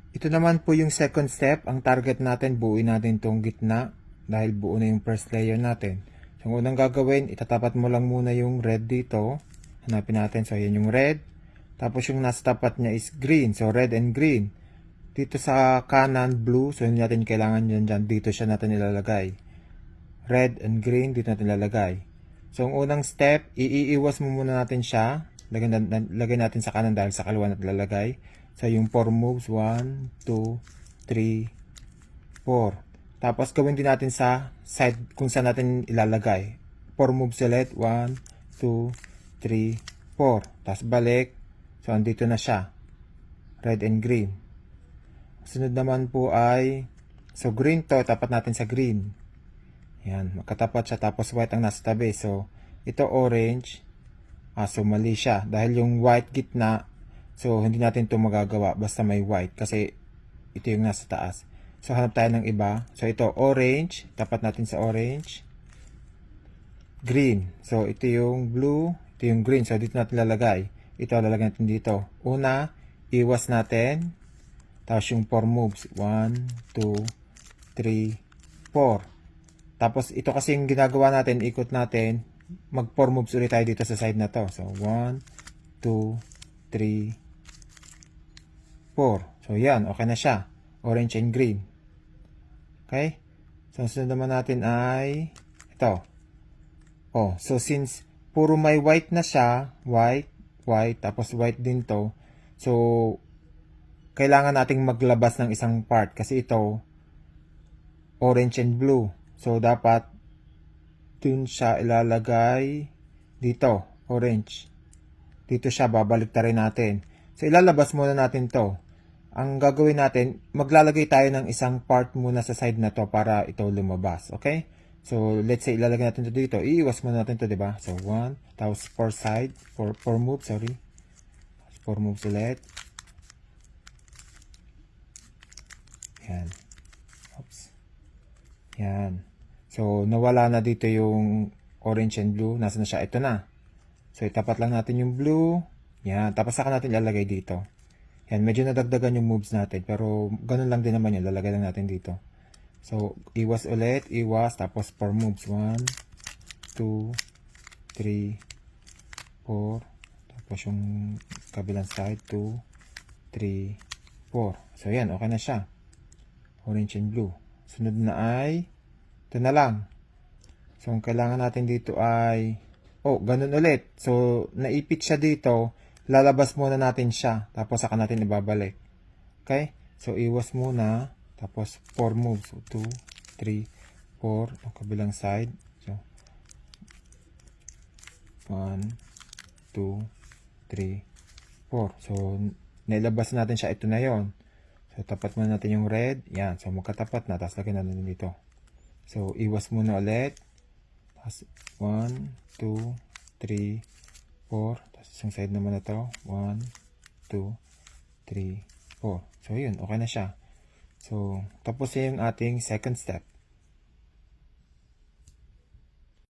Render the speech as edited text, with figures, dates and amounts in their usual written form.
Ito naman po yung second step. Ang target natin, buuin natin itong gitna dahil buo na yung first layer natin. So, ang unang gagawin, itatapat mo lang muna yung red dito. Hanapin natin. So, yan yung red. Tapos yung nasa tapat niya is green. So, red and green. Dito sa kanan, blue. So, hindi natin kailangan yan dyan. Dito siya natin ilalagay. Red and green, dito natin ilalagay. So, ang unang step, iiwas mo muna natin siya. Lagay natin sa kanan dahil sa kaliwa natin ilalagay. So, yung 4 moves. 1, 2, 3, 4. Tapos, gawin din natin sa side kung saan natin ilalagay. 4 moves ulit. 1, 2, 3, 4. Tapos, balik. So, andito na siya. Red and green. Sunod naman po ay, so, green to. Tapat natin sa green. Yan. Magkatapat siya. Tapos, white ang nasa tabi. So, ito orange. So, mali siya. Dahil yung white gitna, so, hindi natin ito magagawa basta may white kasi ito yung nasa taas. So, hanap tayo ng iba. So, ito, orange. Tapat natin sa orange. Green. So, ito yung blue. Ito yung green. So, dito natin lalagay. Ito, lalagay natin dito. Una, iwas natin. Tapos yung 4 moves. 1, 2, 3, 4. Tapos, ito kasi yung ginagawa natin, ikot natin. Mag 4 moves ulit tayo dito sa side na to. So, 1, 2, 3, 4. So, yan. Okay na siya. Orange and green. Okay? So, sunod naman natin ay ito. Oh, so since puro may white na siya, white, tapos white din to. So, kailangan nating maglabas ng isang part kasi ito, orange and blue. So, dapat dun siya ilalagay dito, orange. Dito siya, babalik rin natin. So, ilalabas muna natin to. Ang gagawin natin, maglalagay tayo ng isang part muna sa side na to para ito lumabas. Okay? So, let's say, ilalagay natin to dito. Iiwas muna natin to, diba? So, 1, tapos 4 side, 4 moves, sorry. 4 moves ulit. Yan. Oops. Yan. So, nawala na dito yung orange and blue. Nasaan na siya? Ito na. So, itapat lang natin yung blue. Yan. Tapos saka natin ilalagay dito. Yan. Medyo nadagdagan yung moves natin. Pero, ganun lang din naman yun. Lalagay lang natin dito. So, iwas ulit. Iwas. Tapos, 4 moves. 1, 2, 3, 4. Tapos, yung kabilang side. 2, 3, 4. So, yan. Okay na siya. Orange and blue. Sunod na ay ito na lang. So, ang kailangan natin dito ay ganun ulit. So, naipit siya dito. Lalabas muna natin siya. Tapos, saka natin ibabalik. Okay? So, iwas muna. Tapos, 4 moves. So, 2, 3, 4. Ang kabilang side. So, 1, 2, 3, 4. So, nailabas natin siya. Ito na yon. So, tapat muna natin yung red. Yan. So, magkatapat na. Tapos, lagyan natin dito. So, iwas muna ulit. Tapos, 1, 2, 3, 4. Tapos, isang side naman na to. 1, 2, 3, 4. So, yun. Okay na siya. So, tapos yung ating second step.